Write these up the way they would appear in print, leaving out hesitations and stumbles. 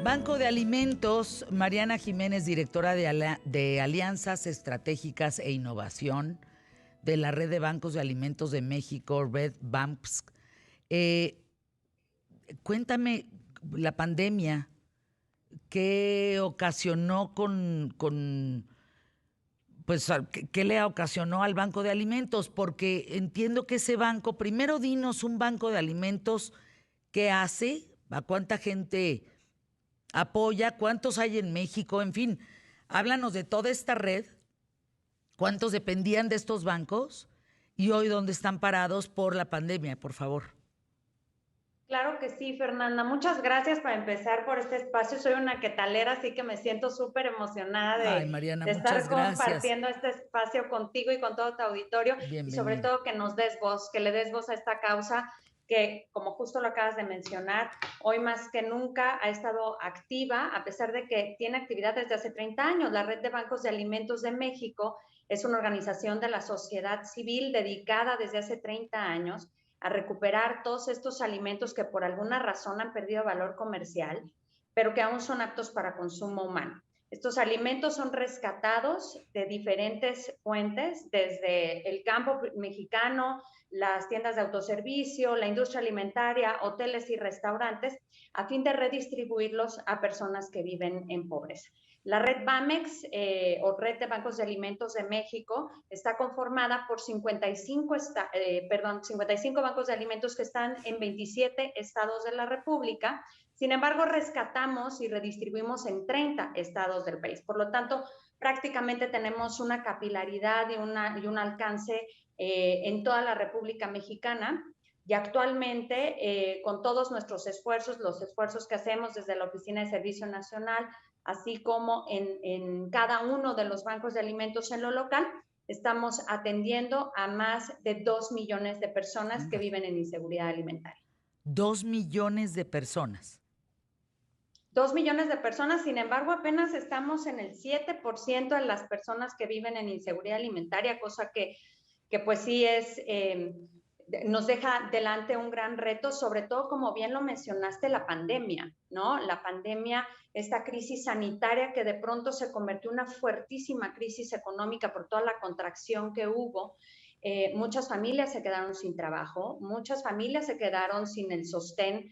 Banco de Alimentos, Mariana Jiménez, directora de Alianzas Estratégicas e Innovación de la Red de Bancos de Alimentos de México, Red BAMPS. Eh, Cuéntame, la pandemia, ¿qué ocasionó qué le ocasionó al Banco de Alimentos? Porque entiendo que ese banco, primero dinos un banco de alimentos, ¿qué hace? ¿A cuánta gente apoya? ¿Cuántos hay en México? En fin, háblanos de toda esta red, cuántos dependían de estos bancos y hoy dónde están parados por la pandemia, por favor. Claro que sí, Fernanda. Muchas gracias para empezar por este espacio. Soy una quetalera, así que me siento súper emocionada Ay, Mariana, de muchas estar gracias. compartiendo este espacio contigo y con todo tu auditorio y sobre Bienvenida. todo que nos des voz, que le des voz a esta causa que, como justo lo acabas de mencionar, hoy más que nunca ha estado activa, a pesar de que tiene actividad desde hace 30 años. La Red de Bancos de Alimentos de México es una organización de la sociedad civil dedicada desde hace 30 años a recuperar todos estos alimentos que por alguna razón han perdido valor comercial, pero que aún son aptos para consumo humano. Estos alimentos son rescatados de diferentes fuentes, desde el campo mexicano, las tiendas de autoservicio, la industria alimentaria, hoteles y restaurantes, a fin de redistribuirlos a personas que viven en pobreza. La red BAMEX, o Red de Bancos de Alimentos de México, está conformada por 55 bancos de alimentos que están en 27 estados de la República. Sin embargo, rescatamos y redistribuimos en 30 estados del país. Por lo tanto, prácticamente tenemos una capilaridad y un alcance en toda la República Mexicana. Y actualmente, con todos nuestros esfuerzos, los esfuerzos que hacemos desde la Oficina de Servicio Nacional, así como en cada uno de los bancos de alimentos en lo local, estamos atendiendo a más de 2 millones de personas que Ándale. viven en inseguridad alimentaria. 2 millones de personas. 2 millones de personas, sin embargo, apenas estamos en el 7% de las personas que viven en inseguridad alimentaria, cosa que pues sí nos deja delante un gran reto, sobre todo, como bien lo mencionaste, la pandemia, ¿no? La pandemia, esta crisis sanitaria que de pronto se convirtió en una fuertísima crisis económica por toda la contracción que hubo. Muchas familias se quedaron sin trabajo, muchas familias se quedaron sin el sostén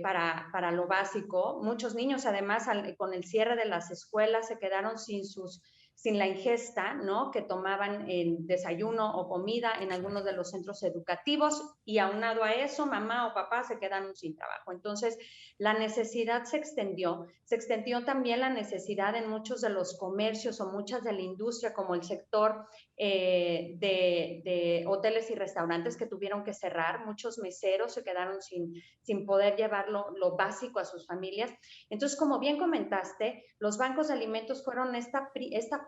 para lo básico. Muchos niños, además, con el cierre de las escuelas, se quedaron sin la ingesta, ¿no?, que tomaban en desayuno o comida en algunos de los centros educativos, y aunado a eso, mamá o papá se quedaron sin trabajo. Entonces, la necesidad se extendió también la necesidad en muchos de los comercios o muchas de la industria, como el sector de hoteles y restaurantes, que tuvieron que cerrar. Muchos meseros se quedaron sin poder llevar lo básico a sus familias. Entonces, como bien comentaste, los bancos de alimentos fueron esta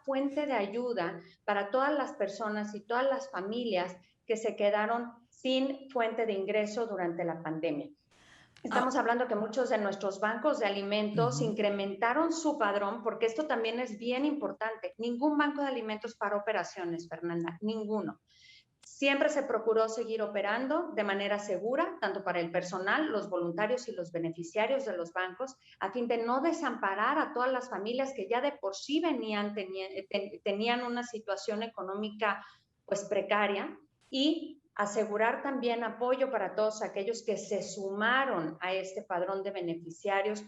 fuente de ayuda para todas las personas y todas las familias que se quedaron sin fuente de ingreso durante la pandemia. Ah, Estamos hablando que muchos de nuestros bancos de alimentos ujú. incrementaron su padrón, porque esto también es bien importante. Ningún banco de alimentos paró operaciones, Fernanda, ninguno. Siempre se procuró seguir operando de manera segura, tanto para el personal, los voluntarios y los beneficiarios de los bancos, a fin de no desamparar a todas las familias que ya de por sí tenían una situación económica pues precaria, y asegurar también apoyo para todos aquellos que se sumaron a este padrón de beneficiarios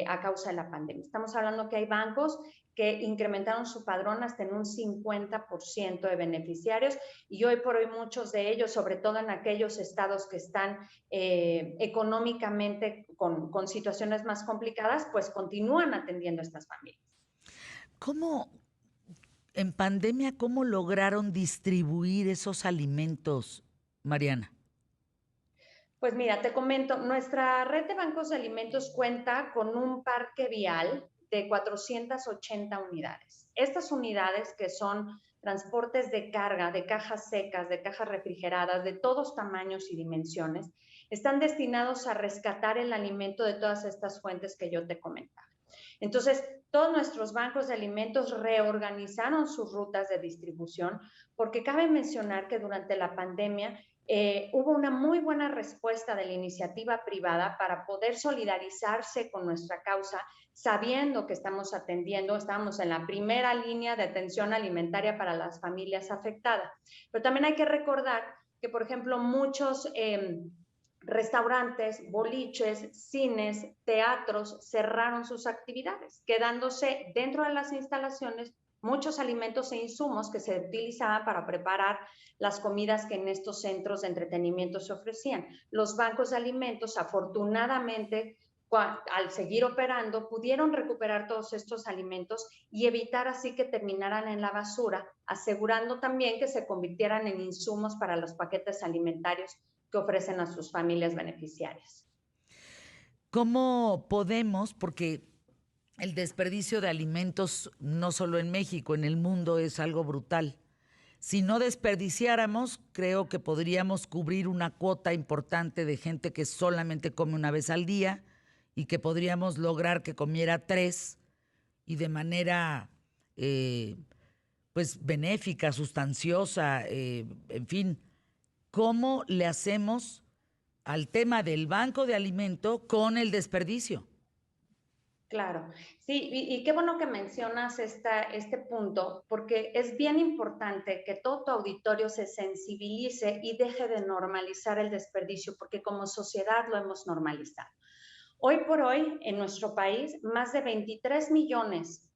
a causa de la pandemia. Estamos hablando que hay bancos que incrementaron su padrón hasta en un 50% de beneficiarios, y hoy por hoy muchos de ellos, sobre todo en aquellos estados que están económicamente con situaciones más complicadas, pues continúan atendiendo a estas familias. ¿Cómo, en pandemia, cómo lograron distribuir esos alimentos, Mariana? Pues mira, te comento, nuestra red de bancos de alimentos cuenta con un parque vial de 480 unidades. Estas unidades, que son transportes de carga, de cajas secas, de cajas refrigeradas, de todos tamaños y dimensiones, están destinados a rescatar el alimento de todas estas fuentes que yo te comentaba. Entonces, todos nuestros bancos de alimentos reorganizaron sus rutas de distribución, porque cabe mencionar que durante la pandemia hubo una muy buena respuesta de la iniciativa privada para poder solidarizarse con nuestra causa, sabiendo que estamos estábamos en la primera línea de atención alimentaria para las familias afectadas. Pero también hay que recordar que, por ejemplo, muchos restaurantes, boliches, cines, teatros cerraron sus actividades, quedándose dentro de las instalaciones muchos alimentos e insumos que se utilizaban para preparar las comidas que en estos centros de entretenimiento se ofrecían. Los bancos de alimentos, afortunadamente, al seguir operando, pudieron recuperar todos estos alimentos y evitar así que terminaran en la basura, asegurando también que se convirtieran en insumos para los paquetes alimentarios que ofrecen a sus familias beneficiarias. ¿Cómo podemos? Porque el desperdicio de alimentos, no solo en México, en el mundo es algo brutal. Si no desperdiciáramos, creo que podríamos cubrir una cuota importante de gente que solamente come una vez al día y que podríamos lograr que comiera 3 y de manera pues benéfica, sustanciosa, en fin. ¿Cómo le hacemos al tema del banco de alimento con el desperdicio? Claro, sí, y qué bueno que mencionas este punto, porque es bien importante que todo tu auditorio se sensibilice y deje de normalizar el desperdicio, porque como sociedad lo hemos normalizado. Hoy por hoy, en nuestro país, más de 23 millones,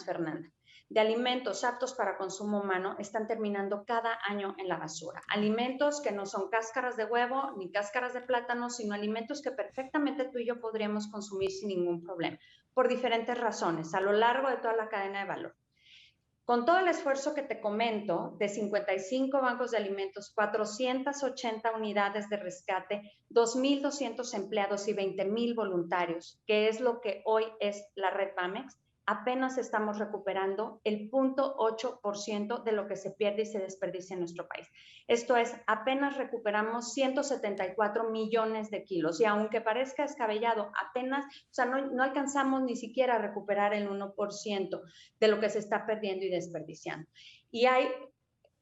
Fernanda, de alimentos aptos para consumo humano están terminando cada año en la basura. Alimentos que no son cáscaras de huevo ni cáscaras de plátano, sino alimentos que perfectamente tú y yo podríamos consumir sin ningún problema, por diferentes razones, a lo largo de toda la cadena de valor. Con todo el esfuerzo que te comento, de 55 bancos de alimentos, 480 unidades de rescate, 2,200 empleados y 20,000 voluntarios, que es lo que hoy es la red Bamex, apenas estamos recuperando el 0.8% de lo que se pierde y se desperdicia en nuestro país. Esto es, apenas recuperamos 174 millones de kilos y aunque parezca descabellado, apenas, o sea, no alcanzamos ni siquiera a recuperar el 1% de lo que se está perdiendo y desperdiciando. Y hay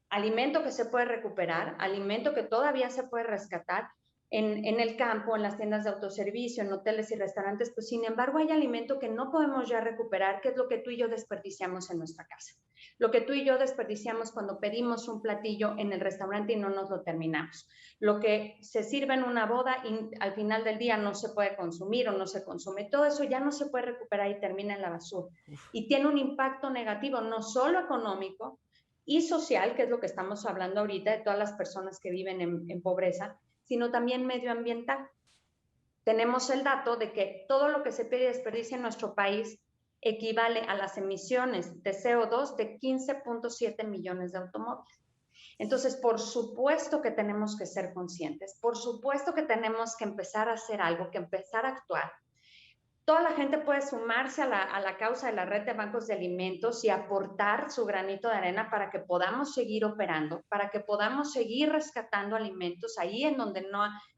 alimento que se puede recuperar, alimento que todavía se puede rescatar, en el campo, en las tiendas de autoservicio, en hoteles y restaurantes, pues sin embargo hay alimento que no podemos ya recuperar, que es lo que tú y yo desperdiciamos en nuestra casa. Lo que tú y yo desperdiciamos cuando pedimos un platillo en el restaurante y no nos lo terminamos. Lo que se sirve en una boda y al final del día no se puede consumir o no se consume. Todo eso ya no se puede recuperar y termina en la basura. Y tiene un impacto negativo, no solo económico y social, que es lo que estamos hablando ahorita de todas las personas que viven en pobreza, sino también medioambiental. Tenemos el dato de que todo lo que se pierde y desperdicia en nuestro país equivale a las emisiones de CO2 de 15.7 millones de automóviles. Entonces, por supuesto que tenemos que ser conscientes, por supuesto que tenemos que empezar a hacer algo, que empezar a actuar. Toda la gente puede sumarse a la causa de la red de bancos de alimentos y aportar su granito de arena para que podamos seguir operando, para que podamos seguir rescatando alimentos ahí en donde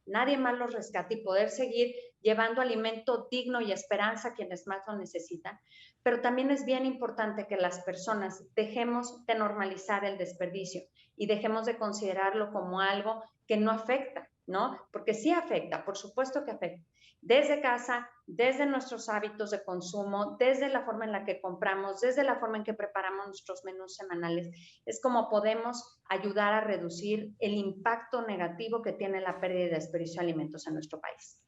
nadie más los rescate y poder seguir llevando alimento digno y esperanza a quienes más lo necesitan. Pero también es bien importante que las personas dejemos de normalizar el desperdicio y dejemos de considerarlo como algo que no afecta, ¿no? Porque sí afecta, por supuesto que afecta. Desde casa, desde nuestros hábitos de consumo, desde la forma en la que compramos, desde la forma en que preparamos nuestros menús semanales, es como podemos ayudar a reducir el impacto negativo que tiene la pérdida y desperdicio de alimentos en nuestro país.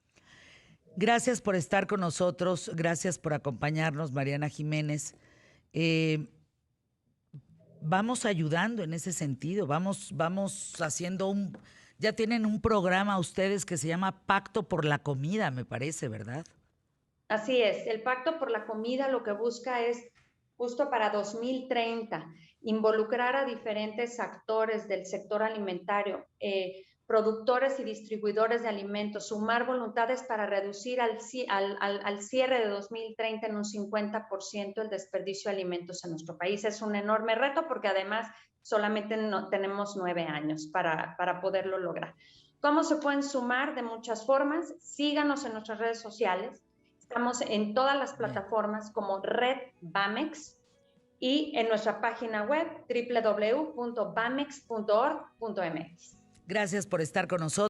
Gracias por estar con nosotros, gracias por acompañarnos, Mariana Jiménez. Vamos ayudando en ese sentido, vamos haciendo ya tienen un programa ustedes que se llama Pacto por la Comida, me parece, ¿verdad? Así es, el Pacto por la Comida lo que busca es, justo para 2030, involucrar a diferentes actores del sector alimentario, productores y distribuidores de alimentos, sumar voluntades para reducir al cierre de 2030 en un 50% el desperdicio de alimentos en nuestro país. Es un enorme reto porque además solamente tenemos 9 años para poderlo lograr. ¿Cómo se pueden sumar? De muchas formas. Síganos en nuestras redes sociales. Estamos en todas las plataformas como Red Bamex y en nuestra página web www.bamex.org.mx. Gracias por estar con nosotros.